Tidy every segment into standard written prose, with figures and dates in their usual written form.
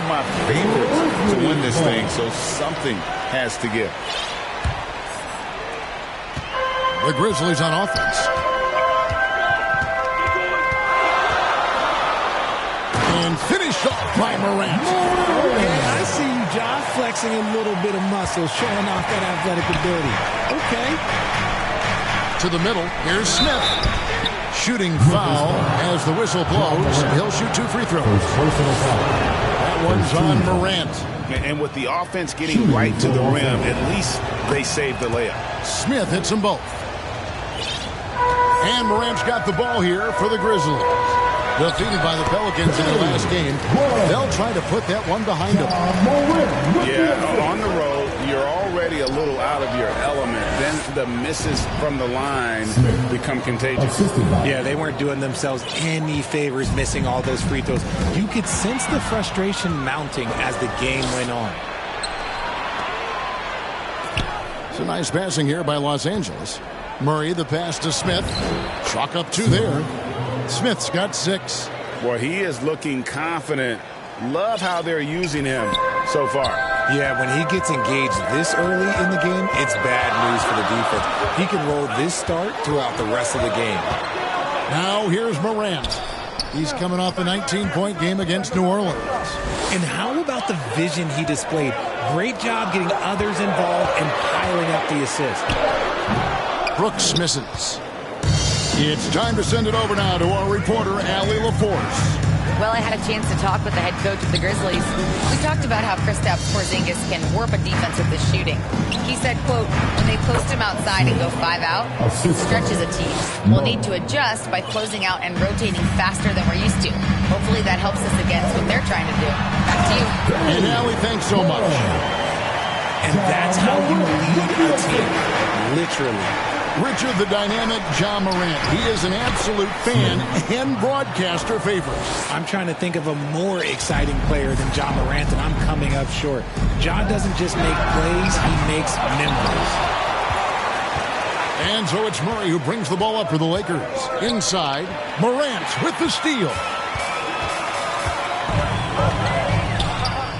my favorites to win this thing, so something has to give. The Grizzlies on offense. And finished off by Morant. Okay, I see you, John, flexing a little bit of muscle, showing off that athletic ability. Okay. To the middle, here's Smith. Shooting foul as the whistle blows. He'll shoot 2 free throws. That one's on Morant. And with the offense getting right to the rim, at least they saved the layup. Smith hits them both. And Morant's got the ball here for the Grizzlies. Defeated by the Pelicans in the last game. They'll try to put that one behind them. Yeah, on the road, you're already a little out of your element. Then the misses from the line become contagious. Yeah, they weren't doing themselves any favors missing all those free throws. You could sense the frustration mounting as the game went on. It's a nice passing here by Los Angeles. Murray, the pass to Smith. Chalk up 2 there. Smith's got 6. Boy, he is looking confident. Love how they're using him so far. Yeah, when he gets engaged this early in the game, it's bad news for the defense. He can roll this start throughout the rest of the game. Now here's Morant. He's coming off a 19-point game against New Orleans. And how about the vision he displayed? Great job getting others involved and piling up the assist. Brooks misses. It's time to send it over now to our reporter, Allie LaForce. Well, I had a chance to talk with the head coach of the Grizzlies. We talked about how Kristaps Porzingis can warp a defense with his shooting. He said, quote, when they post him outside and go 5 out, it stretches a team. We'll need to adjust by closing out and rotating faster than we're used to. Hopefully that helps us against what they're trying to do. Back to you. And Allie, thanks so much. And that's how you lead a team. Literally. Richard the Dynamic Ja Morant. He is an absolute fan and broadcaster favorite. I'm trying to think of a more exciting player than Ja Morant, and I'm coming up short. Ja doesn't just make plays, he makes memories. And so it's Murray who brings the ball up for the Lakers. Inside, Morant with the steal.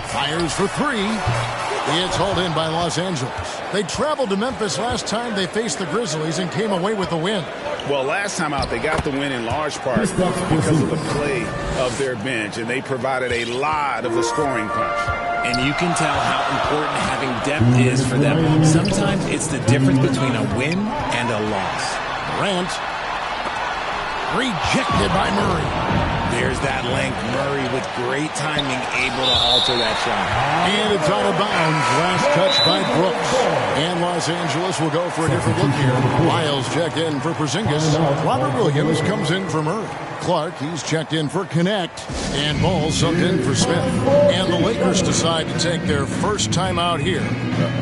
Fires for 3. It's hauled in by Los Angeles. They traveled to Memphis last time they faced the Grizzlies and came away with the win. Well, last time out, they got the win in large part because of the play of their bench, and they provided a lot of the scoring punch. And you can tell how important having depth is for them. Sometimes it's the difference between a win and a loss. Morant rejected by Murray. There's that length. Murray with great timing, able to alter that shot. And it's out of bounds. Last touch by Brooks. And Los Angeles will go for a different look here. Lyles checked in for Porzingis. Robert Williams comes in for Murray. Clark, he's checked in for Connect. And Ball subbed in for Smith. And the Lakers decide to take their first time out here.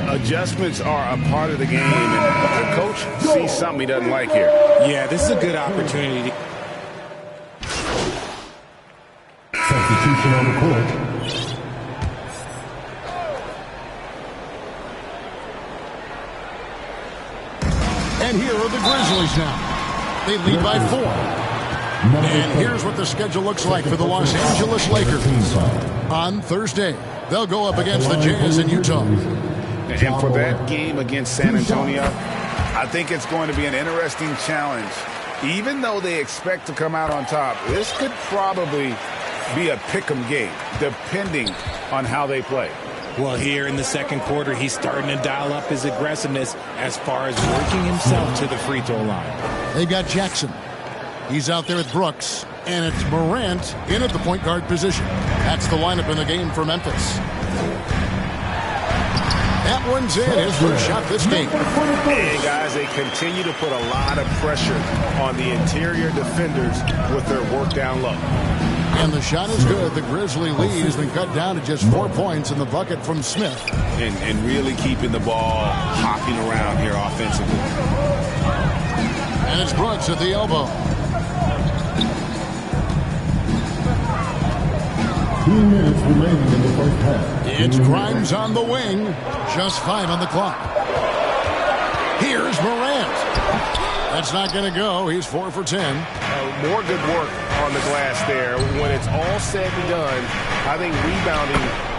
Adjustments are a part of the game, and the coach sees something he doesn't like here. Yeah, this is a good opportunity. Substitution on the court. And here are the Grizzlies now. They lead by 4. And here's what the schedule looks like for the Los Angeles Lakers. On Thursday, they'll go up against the Jazz in Utah. And for that game against San Antonio, I think it's going to be an interesting challenge. Even though they expect to come out on top, this could probably be a pick'em game, depending on how they play. Well, here in the second quarter, he's starting to dial up his aggressiveness as far as working himself to the free throw line. They've got Jackson. He's out there with Brooks. And it's Morant in at the point guard position. That's the lineup in the game for Memphis. That one's in. His first shot this game. And guys, they continue to put a lot of pressure on the interior defenders with their work down low. And the shot is good. The Grizzly lead has been cut down to just 4 points in the bucket from Smith. And really keeping the ball hopping around here offensively. And it's Brooks at the elbow. 2 minutes remaining in the first half. It's Grimes on the wing. Just 5 on the clock. Here's Morant. That's not going to go. He's 4 for 10. More good work on the glass there. When it's all said and done, I think rebounding.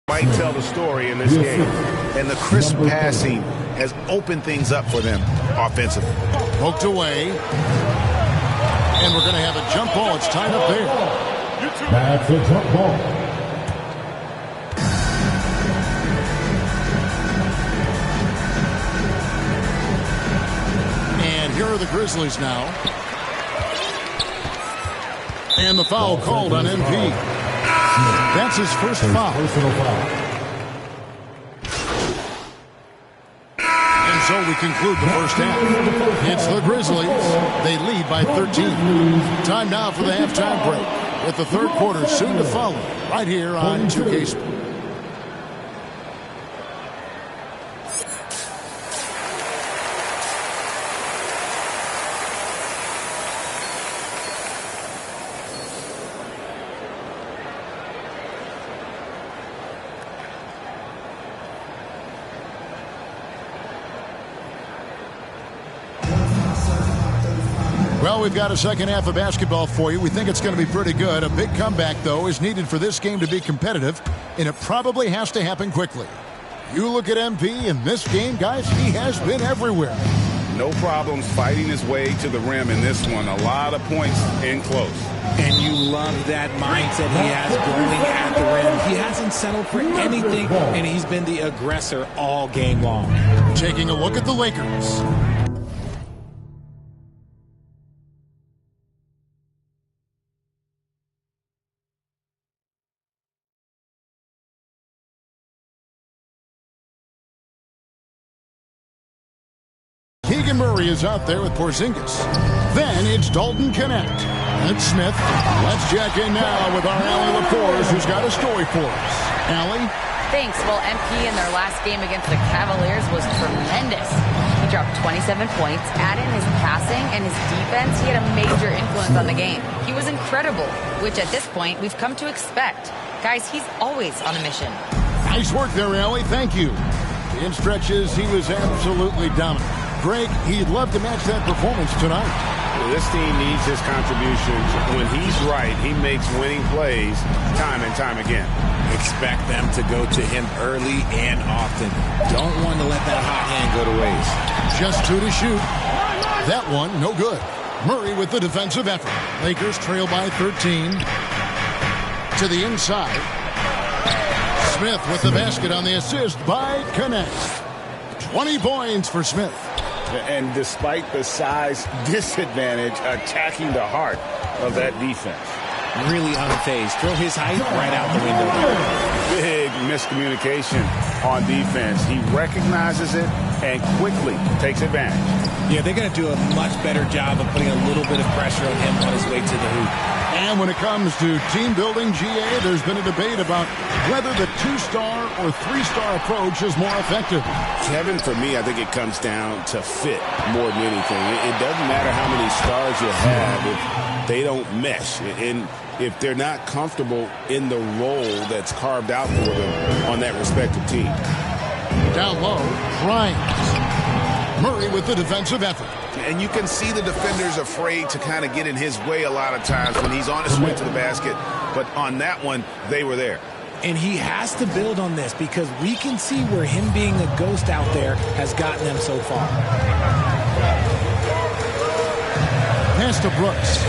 Might tell the story in this game. And the crisp passing has opened things up for them offensively. Poked away. And we're going to have a jump ball. It's tied up there. That's a jump ball. And here are the Grizzlies now. And the foul called on MP. That's his first foul. Personal foul. And so we conclude the first half. It's the Grizzlies. They lead by 13. Time now for the halftime break, with the third quarter soon to follow, right here on 2K Sports. Well, we've got a second half of basketball for you. We think it's going to be pretty good. A big comeback, though, is needed for this game to be competitive, and it probably has to happen quickly. You look at MP in this game, guys, he has been everywhere. No problems fighting his way to the rim in this one. A lot of points in close. And you love that mindset he has going at the rim. He hasn't settled for anything, and he's been the aggressor all game long. Taking a look at the Lakers. Keegan Murray is out there with Porzingis. Then it's Dalton Connect. That's Smith. Let's check in now with our Allie LaForce, who's got a story for us. Allie? Thanks. Well, MP in their last game against the Cavaliers was tremendous. He dropped 27 points. Add in his passing and his defense, he had a major influence on the game. He was incredible, which at this point we've come to expect. Guys, he's always on a mission. Nice work there, Allie. Thank you. In stretches, he was absolutely dominant. Greg, he'd love to match that performance tonight. This team needs his contributions. When he's right, he makes winning plays time and time again. Expect them to go to him early and often. Don't want to let that hot hand go to waste. Just 2 to shoot. That one, no good. Murray with the defensive effort. Lakers trail by 13. To the inside. Smith with the basket on the assist by Connect. 20 points for Smith. And despite the size disadvantage, attacking the heart of that defense. Really unfazed. Throw his height right out the window. Big miscommunication on defense. He recognizes it and quickly takes advantage. Yeah, they're going to do a much better job of putting a little bit of pressure on him on his way to the hoop. And when it comes to team building, GA, there's been a debate about whether the 2-star or 3-star approach is more effective. Kevin, for me, I think it comes down to fit more than anything. It doesn't matter how many stars you have if they don't mesh. And if they're not comfortable in the role that's carved out for them on that respective team. Down low, Bryant. Murray with the defensive effort. And you can see the defenders afraid to kind of get in his way a lot of times when he's on his way to the basket. But on that one, they were there. And he has to build on this because we can see where him being a ghost out there has gotten them so far. Pass to Brooks.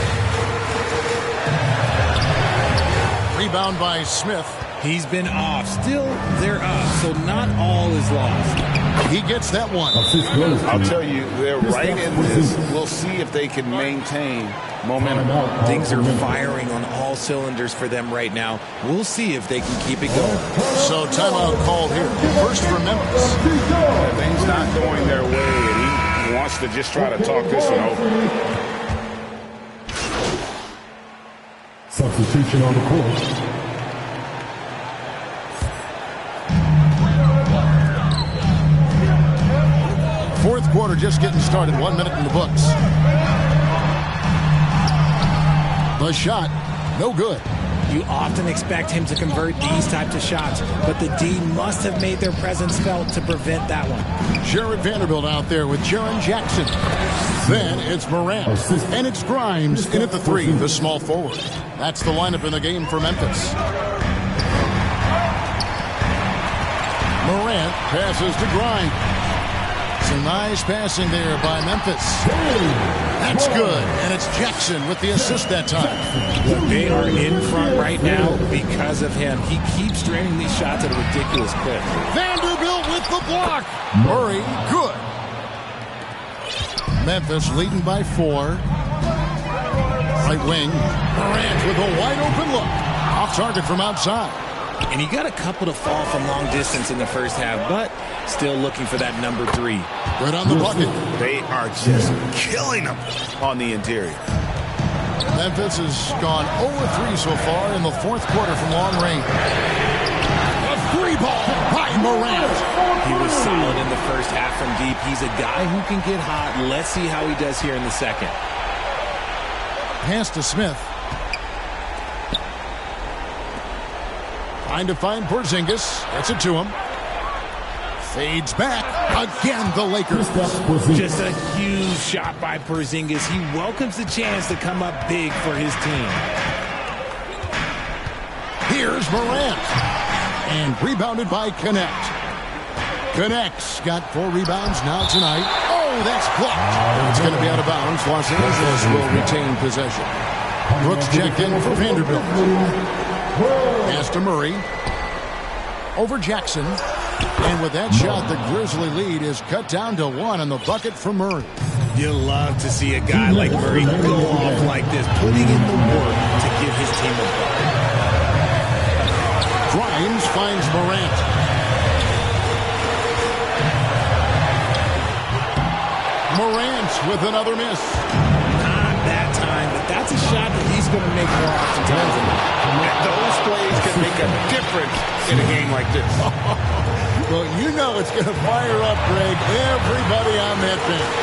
Rebound by Smith. He's been off. Still, they're up, so not all is lost. He gets that one. I'll tell you, they're right in this. We'll see if they can maintain momentum. Things are firing on all cylinders for them right now. We'll see if they can keep it going. So timeout called here. First for Memphis. Things not going their way, and he wants to just try to talk this one over. Substitution on the court. quarter just getting started. 1 minute in the books. The shot, no good. You often expect him to convert these types of shots, but the D must have made their presence felt to prevent that one. Jared Vanderbilt out there with Jaren Jackson. Then it's Morant. And it's Grimes in at the 3, the small forward. That's the lineup in the game for Memphis. Morant passes to Grimes. Some nice passing there by Memphis. That's good. And it's Jackson with the assist that time. They are in front right now because of him. He keeps draining these shots at a ridiculous clip. Vanderbilt with the block. Murray, good. Memphis leading by 4. Right wing. Morant with a wide open look. Off target from outside. And he got a couple to fall from long distance in the first half, but still looking for that number 3. Right on the bucket. They are just killing them on the interior. Memphis has gone 0-3 so far in the fourth quarter from long range. A 3-ball by Morant. He was solid in the first half from deep. He's a guy who can get hot. Let's see how he does here in the second. Pass to Smith. Trying to find Porzingis. Gets it to him. Fades back. Again, the Lakers. Just a huge shot by Porzingis. He welcomes the chance to come up big for his team. Here's Morant. And rebounded by Connect. Connect's got 4 rebounds now tonight. Oh, that's blocked. It's going to be out of bounds. Los Angeles will retain possession. Brooks checked in for Vanderbilt. Pass to Murray. Over Jackson. And with that shot, the Grizzly lead is cut down to 1 on the bucket for Murray. You love to see a guy like Murray go off like this, putting in the work to give his team a bucket. Grimes finds Morant. Morant with another miss. Not that time, but that's a shot that he's going to make more oftentimes. And those plays can make a difference in a game like this. Well, you know it's going to fire up, Greg, everybody on that bench.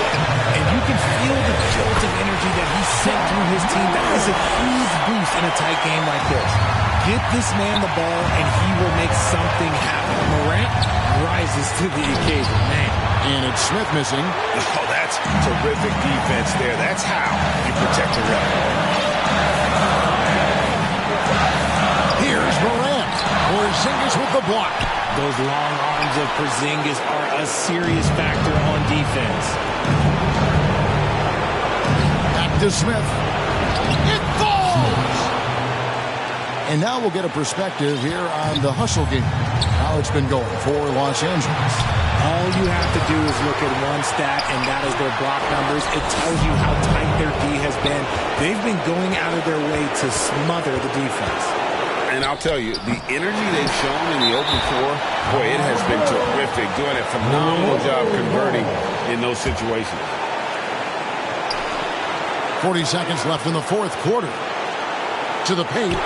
And you can feel the jolt of energy that he sent through his team. That is a huge boost in a tight game like this. Get this man the ball, and he will make something happen. Morant rises to the occasion, man. And it's Smith missing. Oh, that's terrific defense there. That's how you protect the rim. Here's Morant. Porzingis with the block. Those long arms of Porzingis are a serious factor on defense. Back to Smith. It falls! And now we'll get a perspective here on the hustle game. How it's been going for Los Angeles. All you have to do is look at one stat, and that is their block numbers. It tells you how tight their D has been. They've been going out of their way to smother the defense. And I'll tell you, the energy they've shown in the open floor, boy, it has been terrific. Doing a phenomenal job converting in those situations. 40 seconds left in the fourth quarter. To the paint.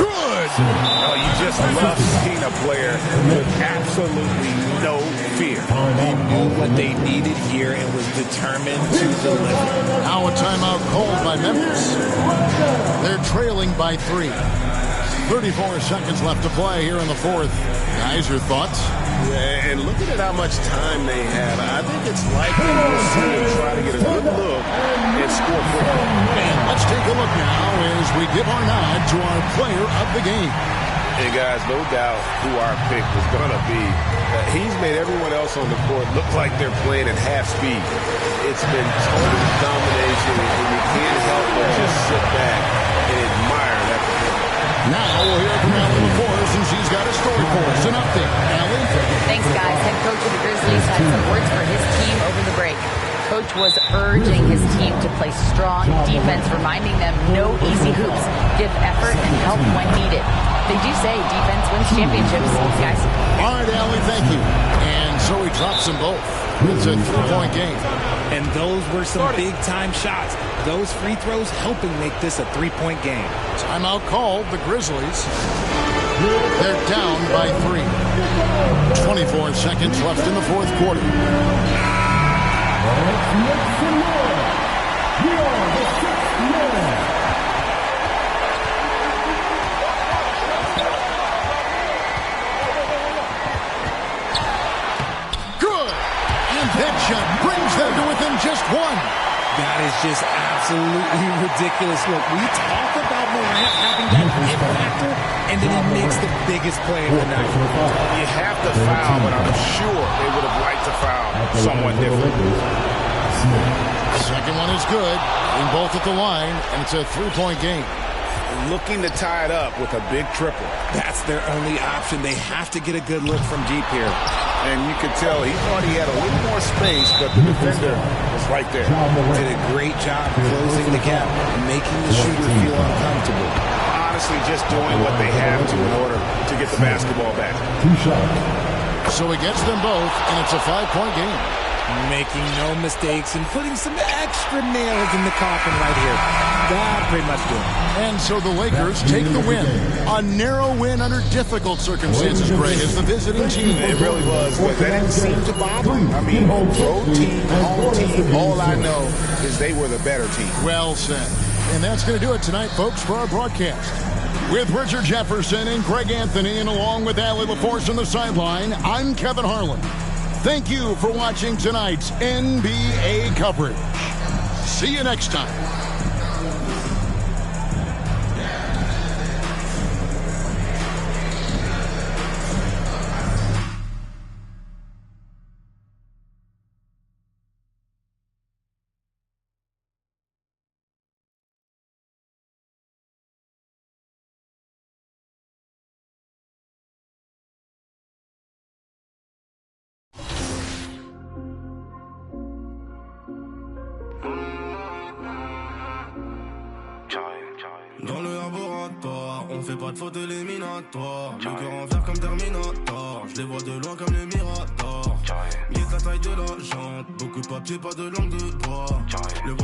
Good! Oh, you just love seeing a player with absolutely no fear. They knew what they needed here and was determined to deliver. Now a timeout called by Memphis. They're trailing by 3. 34 seconds left to play here in the fourth. Guys, your thoughts? Yeah, and looking at how much time they have, I think it's likely we'll see them try to get a good look and score quickly. And let's take a look now as we give our nod to our player of the game. And guys, no doubt who our pick was going to be. He's made everyone else on the court look like they're playing at half speed. It's been total domination, and you can't help but just sit back and admire that performance. Now we'll hear from Allie LaForce, since she's got a story for us. An update. Allie? Thanks, guys. Head coach of the Grizzlies had some words for his team over the break. Coach was urging his team to play strong defense, reminding them no easy hoops, give effort and help when needed. They do say defense wins championships, guys. All right, Allie, thank you. And so he drops them both. It's a 3-point game. And those were some big-time shots. Those free throws helping make this a 3-point game. Timeout called. The Grizzlies. They're down by 3. 24 seconds left in the fourth quarter. That shot brings them to within just one. That is just absolutely ridiculous. Look, we talk about Morant having that it factor, and then he makes the biggest play of the night. You have to foul, but I'm sure they would have liked to foul someone different. Second one is good. In both at the line, and it's a three-point game. Looking to tie it up with a big triple. That's their only option. They have to get a good look from deep here. And you could tell he thought he had a little more space, but the defender was right there. Did a great job closing the gap, making the shooter feel uncomfortable. Honestly, just doing what they have to in order to get the basketball back. So he gets them both, and it's a 5-point game. Making no mistakes and putting some extra nails in the coffin right here. That pretty much did it. And so the Lakers take the win. A narrow win under difficult circumstances, Greg, as the visiting team. It really was, but that didn't seem to bother them. I mean, road team, home team, all I know is they were the better team. Well said. And that's going to do it tonight, folks, for our broadcast. With Richard Jefferson and Greg Anthony, and along with Allie LaForce on the sideline, I'm Kevin Harlan. Thank you for watching tonight's NBA coverage. See you next time. Dans le laboratoire, on fait pas de faute éliminatoire. Le cœur en fer comme Terminator. Je les vois de loin comme le Mirador. Guette la taille de la jante. Beaucoup de papier, pas de langue de bois. Le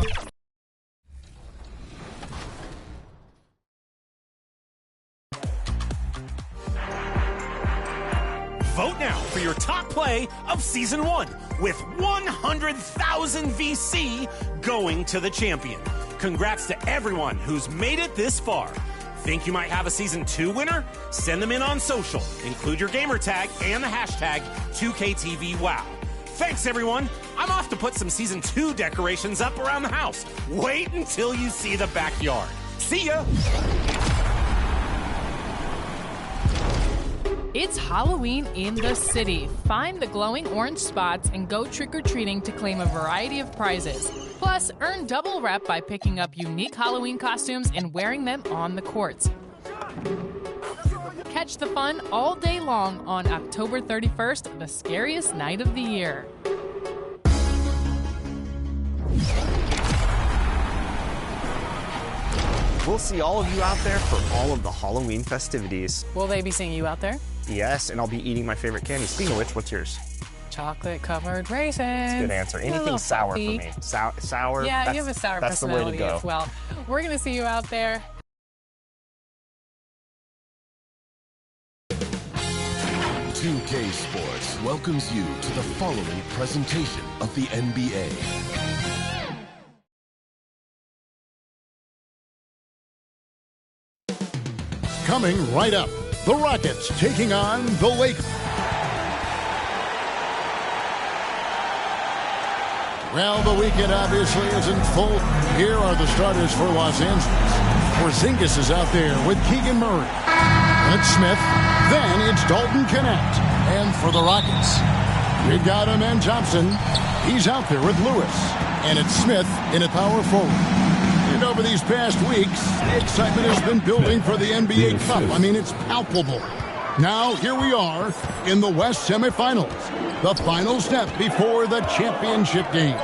Vote now for your top play of Season 1 with 100,000 VC going to the champion. Congrats to everyone who's made it this far. Think you might have a Season 2 winner? Send them in on social. Include your gamer tag and the hashtag 2KTVWow. Thanks, everyone. I'm off to put some Season 2 decorations up around the house. Wait until you see the backyard. See ya! It's Halloween in the city. Find the glowing orange spots and go trick-or-treating to claim a variety of prizes. Plus, earn double rep by picking up unique Halloween costumes and wearing them on the courts. Catch the fun all day long on October 31st, the scariest night of the year. We'll see all of you out there for all of the Halloween festivities. Will they be seeing you out there? Yes, and I'll be eating my favorite candy. Speaking of which, what's yours? Chocolate-covered raisins. That's a good answer. Anything sour for me. Sour? Yeah, you have a sour personality as well. We're going to see you out there. $2K Sports welcomes you to the following presentation of the NBA. Coming right up, the Rockets taking on the Lakers. Well, the weekend obviously is in full. Here are the starters for Los Angeles. Porzingis is out there with Keegan Murray. It's Smith. Then it's Dalton Knecht. And for the Rockets, we've got Amen Thompson. He's out there with Lewis. And it's Smith in a power forward. And over these past weeks, the excitement has been building for the NBA Cup. I mean, it's palpable. Now, here we are in the West semifinals. The final step before the championship game.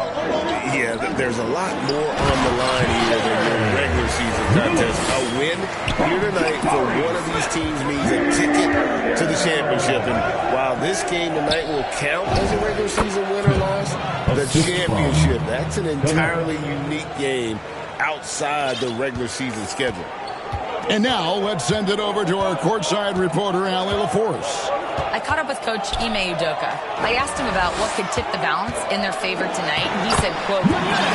Yeah, there's a lot more on the line here than your regular season contest. A win here tonight for one of these teams means a ticket to the championship. And while this game tonight will count as a regular season win or loss, the championship, that's an entirely unique game outside the regular season schedule. And now let's send it over to our courtside reporter, Allie LaForce. I caught up with Coach Ime Udoka. I asked him about what could tip the balance in their favor tonight, and he said, quote,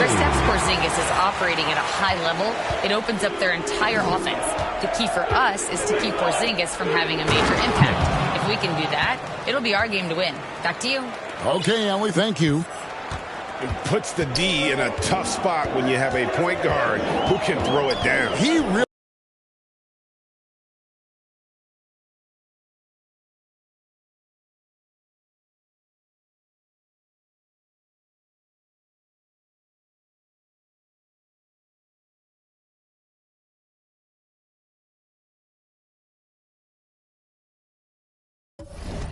Kristaps Porzingis is operating at a high level. It opens up their entire offense. The key for us is to keep Porzingis from having a major impact. If we can do that, it'll be our game to win. Back to you. Okay, Ellie, thank you. It puts the D in a tough spot when you have a point guard who can throw it down. He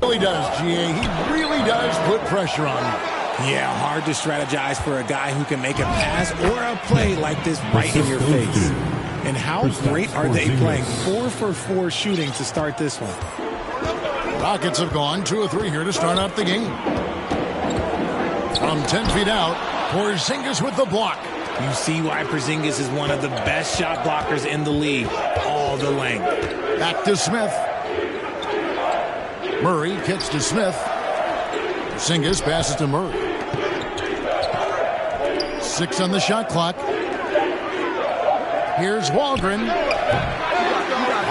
really does, GA. He really does put pressure on you. Yeah, hard to strategize for a guy who can make a pass or a play like this right in your face. And how great are they playing? 4 for 4 shooting to start this one. Rockets have gone 2 of 3 here to start out the game. From 10 feet out, Porzingis with the block. You see why Porzingis is one of the best shot blockers in the league. All the length. Back to Smith. Murray kicks to Smith. Porzingis passes to Murray. 6 on the shot clock. Here's Waldron.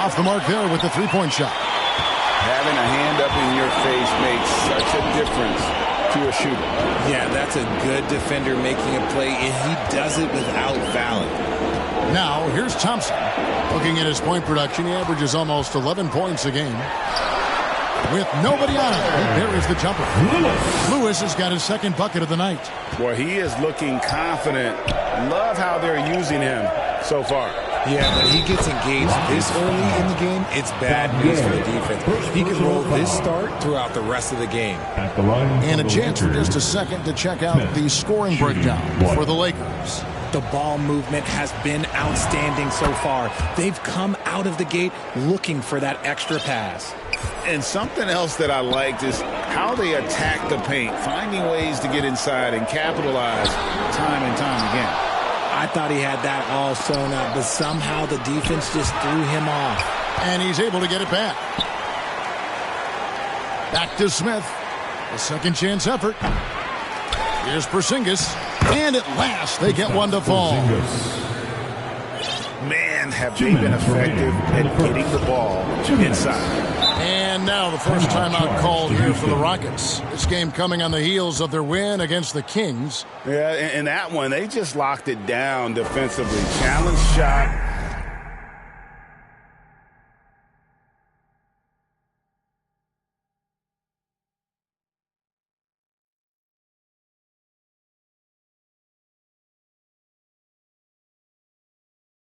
Off the mark there with the three-point shot. Having a hand up in your face makes such a difference to a shooter. Yeah, that's a good defender making a play, and he does it without fouling. Now, here's Thompson. Looking at his point production, he averages almost 11 points a game. With nobody on him, there is the jumper. Lewis has got his second bucket of the night. Boy, he is looking confident. Love how they're using him so far. Yeah, when he gets engaged this early in the game, it's bad news for the defense. He can roll this start throughout the rest of the game. And a chance for just a second to check out the scoring breakdown for the Lakers. The ball movement has been outstanding so far. They've come out of the gate looking for that extra pass. And something else that I liked is how they attack the paint, finding ways to get inside and capitalize time and time again. I thought he had that all sewn up, but somehow the defense just threw him off. And he's able to get it back. Back to Smith. A second chance effort. Here's Porzingis. And at last, they get one to fall. Man, have they been effective at getting the ball inside. And now the first timeout called here for the Rockets. This game coming on the heels of their win against the Kings. Yeah, and that one, they just locked it down defensively. Challenge shot,